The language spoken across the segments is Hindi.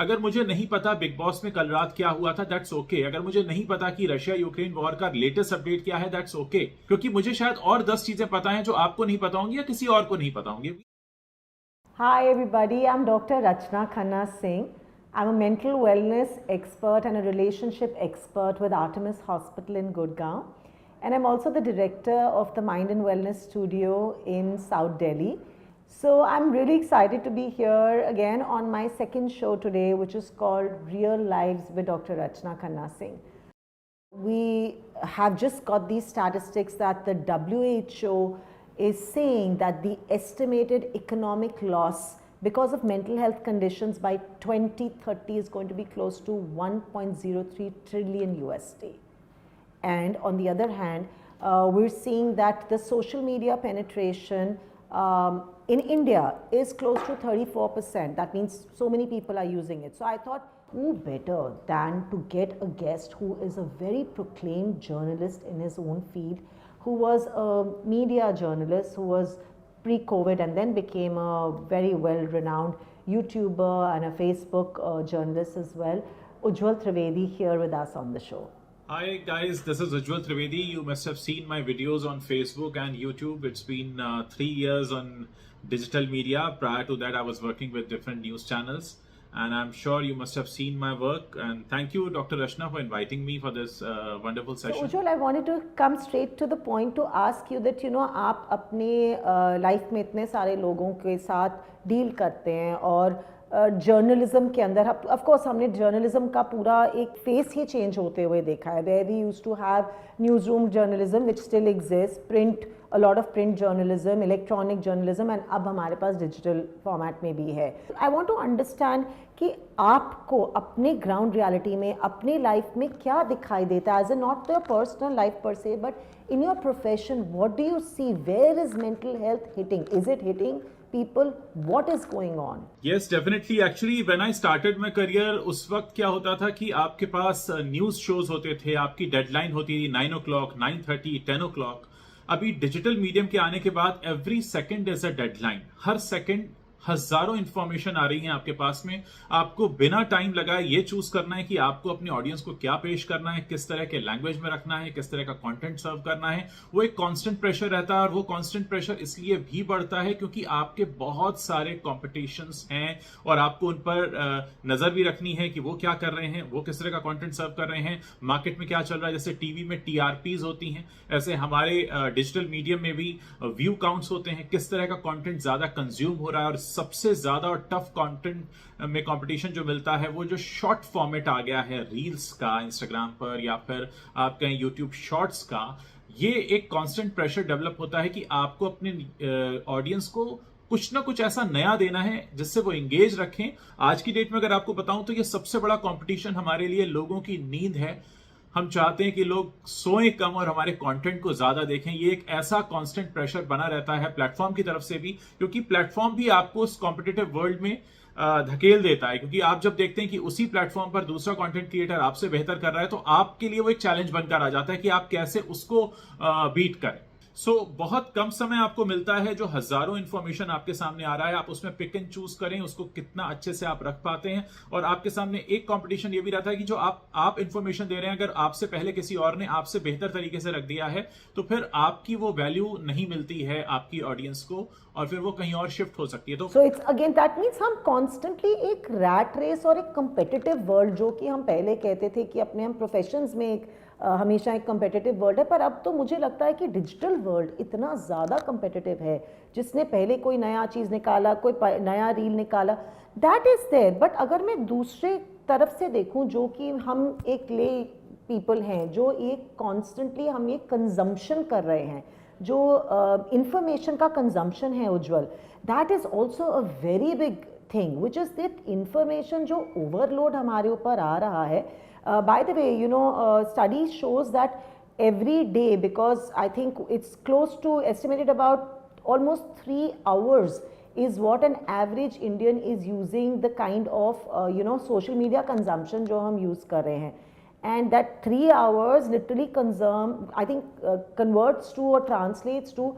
अगर मुझे नहीं पता बिग बॉस में कल रात क्या हुआ था, दैट्स ओके। अगर मुझे नहीं पता कि रशिया यूक्रेन वॉर का लेटेस्ट अपडेट क्या है, दैट्स ओके, क्योंकि मुझे शायद और 10 चीजें पता हैं जो आपको नहीं पता होंगी या किसी और को नहीं पता होंगी। Hi everybody, I'm Dr. Rachna Khanna Singh. I'm a mental wellness expert and a relationship expert with Artemis Hospital in Gurgaon. And I'm also the director of the Mind and Wellness Studio in South Delhi. So I'm really excited to be here again on my second show today, which is called Real Lives with Dr. Rachna Khanna Singh. We have just got these statistics that the WHO is saying that the estimated economic loss because of mental health conditions by 2030 is going to be close to 1.03 trillion USD. And on the other hand, we're seeing that the social media penetration in India is close to 34%. That means so many people are using it. So I thought, who better than to get a guest who is a very proclaimed journalist in his own field, who was a media journalist, who was pre-COVID and then became a very well-renowned YouTuber and a Facebook journalist as well. Ujjwal Trivedi here with us on the show. Hi guys, this is Ujjwal Trivedi. You must have seen my videos on Facebook and YouTube. It's been 3 years on digital media. Prior to that, I was working with different news channels. And I'm sure you must have seen my work. And thank you, Dr. Rachna, for inviting me for this wonderful session. So, Ujjwal, I wanted to come straight to the point to ask you that, you know, आप अपने लाइफ में इतने सारे लोगों के साथ डील करते हैं और जर्नलिज्म के अंदर ऑफ कोर्स हमने जर्नलिज्म का पूरा एक फेस ही चेंज होते हुए देखा है, where we used to have news room journalism which still exist, print, a lot of print journalism, electronic journalism, and अब हमारे पास digital format में भी है. I want to understand कि आपको अपने ground reality में, अपने life में क्या दिखाई देता है, as a not your personal life per se, but in your profession, what do you see? Where is mental health hitting? Is it hitting people? What is going on? Yes, definitely. Actually, when I started my career, उस वक्त क्या होता था कि आपके पास न्यूज शोज होते थे, आपकी डेडलाइन होती थी 9 o'clock, 9:30, 10 o'clock. अभी डिजिटल मीडियम के आने के बाद every second is a deadline. Her second हजारों इंफॉर्मेशन आ रही है आपके पास में. आपको बिना टाइम लगाए ये चूज करना है कि आपको अपने ऑडियंस को क्या पेश करना है, किस तरह के लैंग्वेज में रखना है, किस तरह का कंटेंट सर्व करना है. वो एक कांस्टेंट प्रेशर रहता है और वो कांस्टेंट प्रेशर इसलिए भी बढ़ता है क्योंकि आपके बहुत सारे कॉम्पिटिशन्स हैं और आपको उन पर नजर भी रखनी है कि वो क्या कर रहे हैं, वो किस तरह का कंटेंट सर्व कर रहे हैं, मार्केट में क्या चल रहा है. जैसे टीवी में टीआरपीज होती हैं, ऐसे हमारे डिजिटल मीडियम में भी व्यू काउंट्स होते हैं, किस तरह का कंटेंट ज्यादा कंज्यूम हो रहा है. और सबसे ज्यादा और टफ कंटेंट में कंपटीशन जो मिलता है वो जो शॉर्ट फॉर्मेट आ गया है रील्स का इंस्टाग्राम पर या फिर आप कहें यूट्यूब शॉर्ट्स का. ये एक कांस्टेंट प्रेशर डेवलप होता है कि आपको अपने ऑडियंस को कुछ ना कुछ ऐसा नया देना है जिससे वो एंगेज रखें. आज की डेट में अगर आपको बताऊं तो ये सबसे बड़ा कंपटीशन हमारे लिए लोगों की नींद है. हम चाहते हैं कि लोग सोएं कम और हमारे कंटेंट को ज्यादा देखें. ये एक ऐसा कांस्टेंट प्रेशर बना रहता है प्लेटफॉर्म की तरफ से भी, क्योंकि प्लेटफॉर्म भी आपको उस कॉम्पिटिटिव वर्ल्ड में धकेल देता है. क्योंकि आप जब देखते हैं कि उसी प्लेटफॉर्म पर दूसरा कंटेंट क्रिएटर आपसे बेहतर कर रहा है तो आपके लिए वो एक चैलेंज बनकर आ जाता है कि आप कैसे उसको बीट करें. सो बहुत कम समय आपको मिलता है, जो हजारों इंफॉर्मेशन आपके सामने आ रहा है, आप उसमें पिक एंड चूज करें उसको कितना अच्छे से आप रख पाते हैं. और आपके सामने एक कंपटीशन ये भी रहता है कि जो आप इंफॉर्मेशन दे रहे हैं, अगर आपसे पहले किसी और ने आपसे बेहतर तरीके से रख दिया है तो फिर आपकी वो वैल्यू नहीं मिलती है आपकी ऑडियंस को और फिर वो कहीं और शिफ्ट हो सकती है. तो so it's again that means हम कॉन्स्टेंटली एक रैट रेस और एक कंपेटिटिव वर्ल्ड, जो कि हम पहले कहते थे कि अपने हम प्रोफेशंस में एक हमेशा एक कंपेटिटिव वर्ल्ड है, पर अब तो मुझे लगता है कि डिजिटल वर्ल्ड इतना ज़्यादा कंपेटिटिव है. जिसने पहले कोई नया चीज़ निकाला, कोई नया रील निकाला, दैट इज़ देयर. बट अगर मैं दूसरे तरफ से देखूं, जो कि हम एक ले पीपल हैं, जो एक कॉन्स्टेंटली हम ये कंजम्पशन कर रहे हैं, जो इंफॉर्मेशन का कंजम्पशन है Ujjwal, that is also a very big thing, which is that information जो ओवरलोड हमारे ऊपर आ रहा है. By the way, you know, studies shows that every day, because I think it's close to estimated about almost 3 hours is what an average Indian is using the kind of you know, social media consumption जो हम use कर रहे हैं. And that 3 hours literally converts to or translates to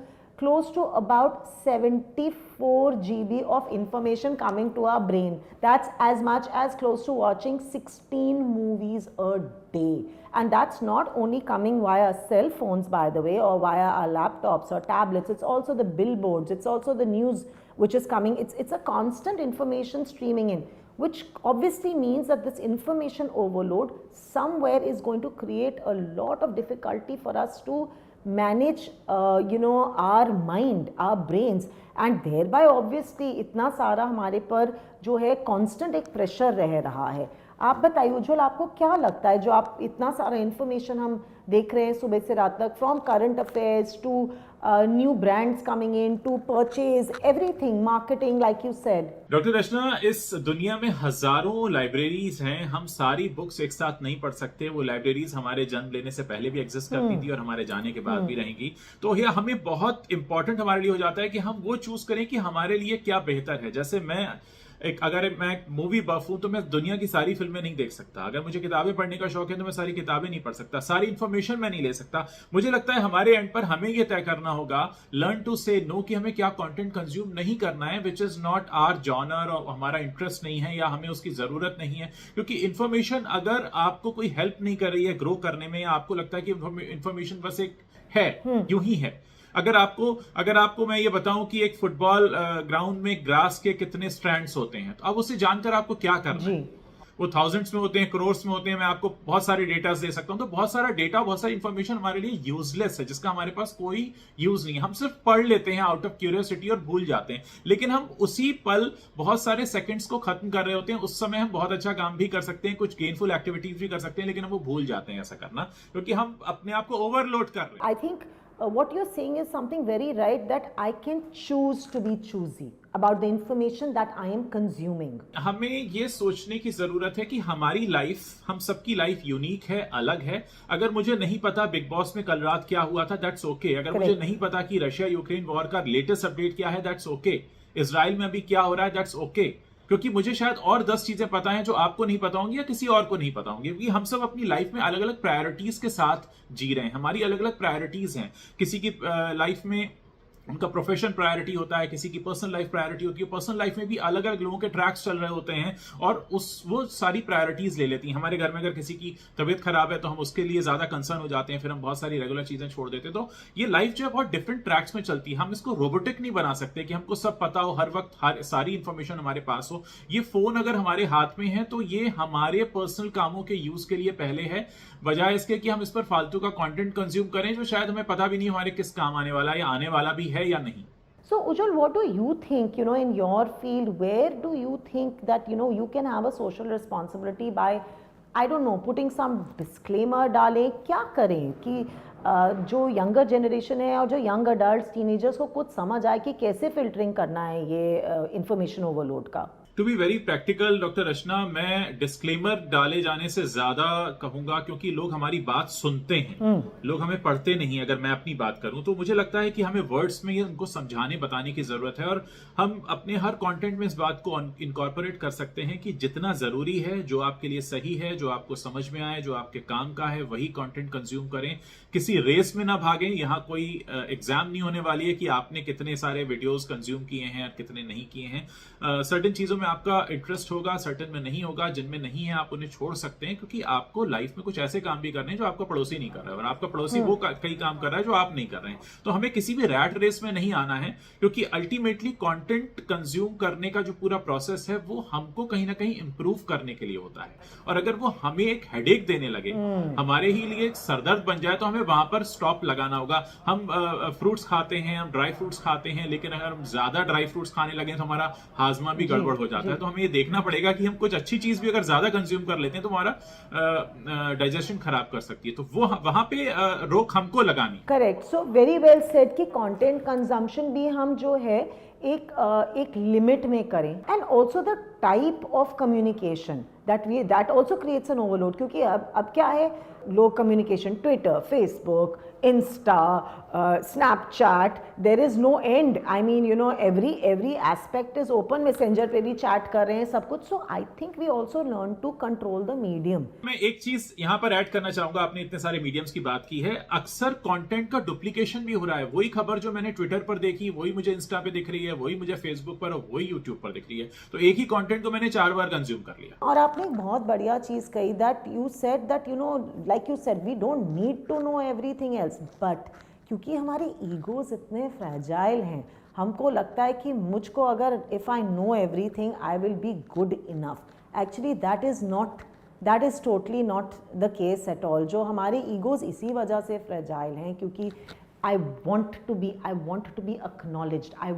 close to about 74 GB of information coming to our brain. That's as much as close to watching 16 movies a day. And that's not only coming via cell phones, by the way, or via our laptops or tablets. It's also the billboards. It's also the news which is coming. It's a constant information streaming in, which obviously means that this information overload somewhere is going to create a lot of difficulty for us to manage our mind, our brains, and thereby obviously इतना सारा हमारे पर जो है constant एक pressure रह रहा है. आप बताइए उज्जवल, आपको क्या लगता है जो आप इतना सारा इन्फॉर्मेशन हम देख रहे हैं सुबह से रात तक, from current affairs to new brands coming in to purchase everything, marketing, like you said. Doctor Rachna, इस दुनिया में हजारों लाइब्रेरीज हैं. हम सारी बुक्स एक साथ नहीं पढ़ सकते. वो लाइब्रेरीज हमारे जन्म लेने से पहले भी एग्जिस्ट करती थी और हमारे जाने के बाद भी रहेंगी. तो यह हमें बहुत इंपॉर्टेंट हमारे लिए हो जाता है कि हम वो चूज करें कि हमारे लिए क्या बेहतर है. जैसे अगर मैं मूवी बफ हूं तो मैं दुनिया की सारी फिल्में नहीं देख सकता. अगर मुझे किताबें पढ़ने का शौक है तो मैं सारी किताबें नहीं पढ़ सकता. सारी इंफॉर्मेशन मैं नहीं ले सकता. मुझे लगता है हमारे एंड पर हमें यह तय करना होगा, लर्न टू से नो, कि हमें क्या कंटेंट कंज्यूम नहीं करना है which is not our genre और हमारा इंटरेस्ट नहीं है या हमें उसकी जरूरत नहीं है. क्योंकि इंफॉर्मेशन अगर आपको कोई हेल्प नहीं कर रही है ग्रो करने में, या आपको लगता है कि इंफॉर्मेशन बस एक है, यूं ही है. अगर आपको मैं ये बताऊं कि एक फुटबॉल ग्राउंड में ग्रास के कितने स्ट्रैंड्स होते हैं, तो अब उसे जानकर आपको क्या करना है. वो थाउजेंड्स में होते हैं, करोड़्स में होते हैं. मैं आपको बहुत सारे डेटा दे सकता हूं. तो बहुत सारा डेटा, बहुत सारी इंफॉर्मेशन हमारे लिए यूजलेस है, जिसका हमारे पास कोई यूज नहीं है. हम सिर्फ पढ़ लेते हैं आउट ऑफ क्यूरियोसिटी और भूल जाते हैं. लेकिन हम उसी पल बहुत सारे सेकंड्स को खत्म कर रहे होते हैं. उस समय हम बहुत अच्छा काम भी कर सकते हैं, कुछ गेनफुल एक्टिविटीज भी कर सकते हैं, लेकिन हम वो भूल जाते हैं ऐसा करना, क्योंकि हम अपने आप को ओवरलोड कर रहे हैं. I think what you're saying is something very right, that I can choose to be choosy about the information that I am consuming. हमें ये सोचने की जरूरत है कि हमारी लाइफ, हम सबकी लाइफ यूनिक है, अलग है. अगर मुझे नहीं पता बिग बॉस में कल रात क्या हुआ था, दैट्स ओके. अगर मुझे नहीं पता कि रशिया यूक्रेन वॉर का लेटेस्ट अपडेट क्या है, दैट्स ओके. इजराइल में अभी क्या हो रहा है, दैट्स ओके. क्योंकि मुझे शायद और 10 चीजें पता हैं जो आपको नहीं पता होंगी या किसी और को नहीं पता होंगी. क्योंकि हम सब अपनी लाइफ में अलग अलग प्रायोरिटीज के साथ जी रहे हैं. हमारी अलग अलग प्रायोरिटीज हैं. किसी की लाइफ में उनका प्रोफेशन प्रायोरिटी होता है, किसी की पर्सनल लाइफ प्रायोरिटी होती है. पर्सनल लाइफ में भी अलग अलग लोगों के ट्रैक्स चल रहे होते हैं और वो सारी प्रायोरिटीज ले लेती हैं. हमारे घर में अगर किसी की तबीयत खराब है तो हम उसके लिए ज्यादा कंसर्न हो जाते हैं, फिर हम बहुत सारी रेगुलर चीजें छोड़ देते हैं. तो ये लाइफ जो है बहुत डिफरेंट ट्रैक्स में चलती है. हम इसको रोबोटिक नहीं बना सकते कि हमको सब पता हो, हर वक्त सारी इंफॉर्मेशन हमारे पास हो. ये फोन अगर हमारे हाथ में है तो ये हमारे पर्सनल कामों के यूज के लिए पहले है, बजाय इसके कि हम इस पर फालतू का कंटेंट कंज्यूम करें जो शायद हमें पता भी नहीं हमारे किस काम आने वाला है या आने वाला भी है या नहीं. So Ujjwal, what do you think, in your field, where do you think that, you can have a social responsibility by, I don't know, putting some disclaimer डालें, क्या करें कि जो यंगर जनरेशन है और जो यंग अडल्ट टीनेजर्स को कुछ समझ आए कि कैसे फिल्टरिंग करना है ये इंफॉर्मेशन ओवरलोड का. To be very practical doctor Rachna, मैं डिस्क्लेमर डाले जाने से ज्यादा कहूंगा, क्योंकि लोग हमारी बात सुनते हैं, लोग हमें पढ़ते नहीं. अगर मैं अपनी बात करूं तो मुझे लगता है कि हमें वर्ड्स में उनको समझाने बताने की जरूरत है. और हम अपने हर कंटेंट में इस बात को इनकॉर्पोरेट कर सकते हैं कि जितना जरूरी है, जो आपके लिए सही है, जो आपको समझ में आए, जो आपके काम का है, वही कंटेंट कंज्यूम करें. किसी रेस में ना भागें. यहाँ कोई एग्जाम नहीं होने वाली है कि आपने कितने सारे वीडियोस कंज्यूम किए हैं और कितने नहीं किए हैं. सर्टेन चीजों में आपका इंटरेस्ट होगा, सर्टेन में नहीं होगा. जिनमें नहीं है आप उन्हें छोड़ सकते हैं, क्योंकि आपको लाइफ में कुछ ऐसे काम भी करने हैं जो आपका पड़ोसी नहीं कर रहा है, और आपका पड़ोसी वो कई काम कर रहा है जो आप नहीं कर रहे हैं. तो हमें किसी भी रैट रेस में नहीं आना है, क्योंकि अल्टीमेटली कंटेंट कंज्यूम करने का जो पूरा प्रोसेस है वो हमको कहीं ना कहीं इंप्रूव करने के लिए होता है. और अगर वो हमें एक हेडेक देने लगे, हमारे ही लिए एक सरदर्द बन जाए, तो हमें वहां पर स्टॉप लगाना होगा. हम फ्रूट्स खाते हैं, हम ड्राई फ्रूट्स खाते हैं, लेकिन अगर हम ज्यादा ड्राई फ्रूट्स खाने लगे तो हमारा हाजमा भी गड़बड़ हो जाता है. तो हमें ये देखना पड़ेगा कि हम कुछ अच्छी चीज भी अगर ज्यादा कंज्यूम कर लेते हैं तो हमारा डाइजेशन खराब कर सकती है. तो वो वहां पे रोक हमको लगानी. Correct. So very well said कि कंटेंट कंजम्पशन भी हम जो है एक लिमिट में करें. And also the type of communication that also creates an overload, क्योंकि अब क्या है, लोग communication Twitter, Facebook, Insta, Snapchat, there is no end. I mean you know every aspect is open. Messenger पे भी चैट कर रहे हैं सब कुछ. So I think we also learn to control the medium. मैं एक चीज यहां पर ऐड करना चाहूंगा, आपने इतने सारे मीडियम्स की बात की है, अक्सर कंटेंट का डुप्लीकेशन भी हो रहा है. वही खबर जो मैंने ट्विटर पर देखी वही मुझे इंस्टा पे दिख रही है, वही मुझे फेसबुक पर और वही यूट्यूब पर दिख रही है. तो एक ही कंटेंट को मैंने 4 बार कंज्यूम कर लिया. और आपने एक बहुत बढ़िया चीज कही, that you said that you know, like you said, we don't need to know everything else, but क्योंकि हमारे ईगोज इतने फ्रैजाइल हैं, हमको लगता है कि मुझको अगर if I know everything I will be good enough. Actually that is totally not the case at all. जो हमारे ईगोज इसी वजह से फ्रैजाइल हैं क्योंकि I want to be acknowledged. I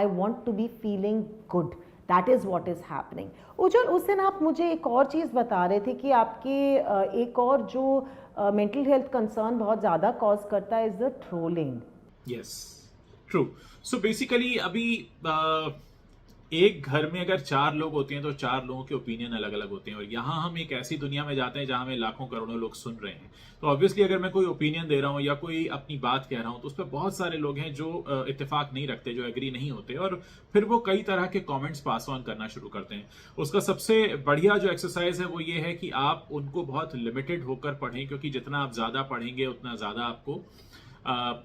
want to be feeling good. That is what is happening. उज्जवल, उस दिन आप मुझे एक और चीज़ बता रहे थे कि आपके एक और जो मेंटल हेल्थ कंसर्न बहुत ज़्यादा कॉज करता है is the trolling. Yes, true. So basically अभी एक घर में अगर 4 लोग होते हैं तो 4 लोगों के ओपिनियन अलग अलग होते हैं, और यहाँ हम एक ऐसी दुनिया में जाते हैं जहां हमें लाखों करोड़ों लोग सुन रहे हैं. तो ऑब्वियसली अगर मैं कोई ओपिनियन दे रहा हूँ या कोई अपनी बात कह रहा हूँ तो उस पर बहुत सारे लोग हैं जो इत्तेफाक नहीं रखते, जो एग्री नहीं होते, और फिर वो कई तरह के कमेंट्स पास ऑन करना शुरू करते हैं. उसका सबसे बढ़िया जो एक्सरसाइज है वो ये है कि आप उनको बहुत लिमिटेड होकर पढ़ें, क्योंकि जितना आप ज्यादा पढ़ेंगे उतना ज्यादा आपको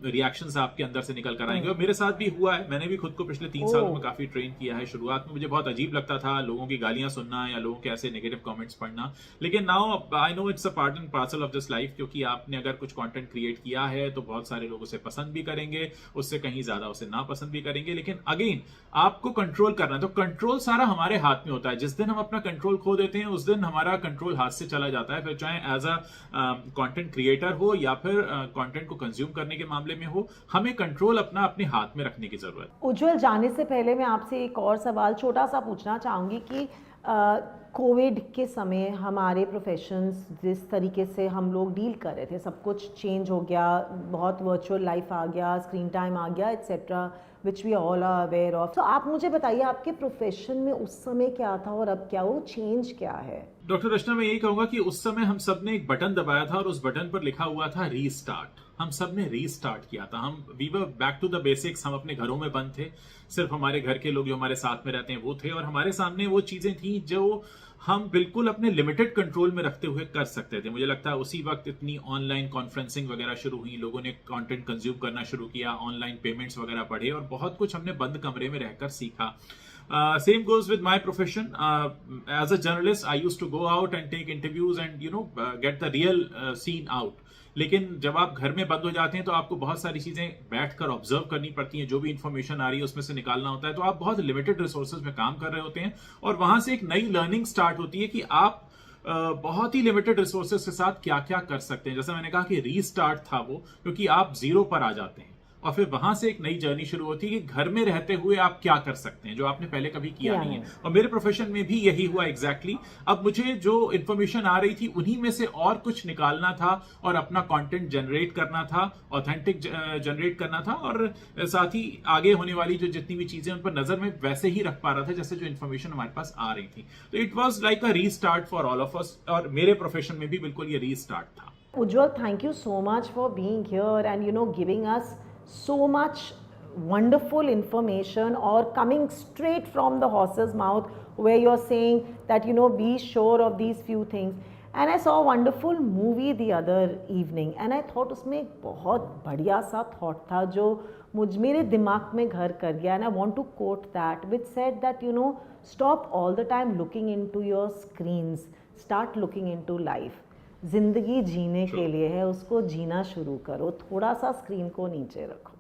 रिएक्शंस आपके अंदर से निकल कर आएंगे. और मेरे साथ भी हुआ है. मैंने भी खुद को पिछले 3 सालों में काफी ट्रेन किया है. शुरुआत में मुझे बहुत अजीब लगता था लोगों की गालियां सुनना या लोगों के ऐसे नेगेटिव कमेंट्स पढ़ना, लेकिन now I know it's a part and parcel of this life. क्योंकि आपने अगर कुछ कंटेंट क्रिएट किया है तो बहुत सारे लोग उसे पसंद भी करेंगे, उससे कहीं ज्यादा उसे नापसंद भी करेंगे, लेकिन अगेन आपको कंट्रोल करना है. तो कंट्रोल सारा हमारे हाथ में होता है. जिस दिन हम अपना कंट्रोल खो देते हैं उस दिन हमारा कंट्रोल हाथ से चला जाता है. फिर चाहे एज अ कंटेंट क्रिएटर हो या फिर कंटेंट को कंज्यूम करने के मामले में हो, हमें कंट्रोल अपने हाथ में रखने की जरूरत है. उज्जवल, जाने से पहले मैं आपसे एक और सवाल छोटा सा पूछना चाहूँगी कि कोविड के समय हमारे प्रोफेशंस जिस तरीके से हम लोग डील कर रहे थे, सब कुछ चेंज हो गया, बहुत वर्चुअल लाइफ आ गया, स्क्रीन टाइम आ गया, etcetera, which we all are aware of. तो आप मुझे बताइए आपके प्रोफेशन में उस समय क्या था और अब क्या, वो चेंज क्या है? डॉक्टर रचना, मैं यही कहूंगा कि उस समय हम सब ने एक बटन दबाया था और उस बटन पर लिखा हुआ था रीस्टार्ट. हम सब ने रीस्टार्ट किया था. हम we were back to the basics. हम अपने घरों में बंद थे, सिर्फ हमारे घर के लोग जो हमारे साथ में रहते हैं वो थे, और हमारे सामने वो चीजें थी जो हम बिल्कुल अपने लिमिटेड कंट्रोल में रखते हुए कर सकते थे. मुझे लगता है उसी वक्त इतनी ऑनलाइन कॉन्फ्रेंसिंग वगैरह शुरू हुई, लोगों ने कंटेंट कंज्यूम करना शुरू किया, ऑनलाइन पेमेंट्स वगैरह बढ़े, और बहुत कुछ हमने बंद कमरे में रहकर सीखा. Same goes with my profession. As a journalist, I used to go out and take interviews and get the real scene out. लेकिन जब आप घर में बंद हो जाते हैं तो आपको बहुत सारी चीजें बैठकर ऑब्जर्व करनी पड़ती हैं. जो भी इंफॉर्मेशन आ रही है उसमें से निकालना होता है. तो आप बहुत लिमिटेड रिसोर्सेज में काम कर रहे होते हैं, और वहां से एक नई लर्निंग स्टार्ट होती है कि आप बहुत ही लिमिटेड रिसोर्सेज के साथ क्या क्या कर सकते हैं. जैसा मैंने कहा कि रीस्टार्ट था वो, क्योंकि आप 0 पर आ जाते हैं और फिर वहां से एक नई जर्नी शुरू होती है कि घर में रहते हुए आप क्या कर सकते हैं जो आपने पहले कभी किया नहीं है. और मेरे प्रोफेशन में भी यही हुआ एग्जैक्टली. अब मुझे जो इन्फॉर्मेशन आ रही थी उन्हीं में से और कुछ निकालना था और अपना कंटेंट जनरेट करना था, ऑथेंटिक जनरेट करना था, और साथ ही आगे होने वाली जो जितनी भी चीजें उन पर नजर में वैसे ही रख पा रहा था जैसे जो इन्फॉर्मेशन हमारे पास आ रही थी. तो it was like a restart for all of us, और मेरे प्रोफेशन में भी बिल्कुल ये रीस्टार्ट था. Ujjwal, thank you so much for being here and giving us so much wonderful information, or coming straight from the horse's mouth, where you're saying that be sure of these few things. And I saw a wonderful movie the other evening and I thought उसमें एक बहुत बढ़िया सा thought था जो मेरे दिमाग में घर कर गया, and I want to quote that, which said that stop all the time looking into your screens, start looking into life. जिंदगी जीने के लिए है, उसको जीना शुरू करो, थोड़ा सा स्क्रीन को नीचे रखो.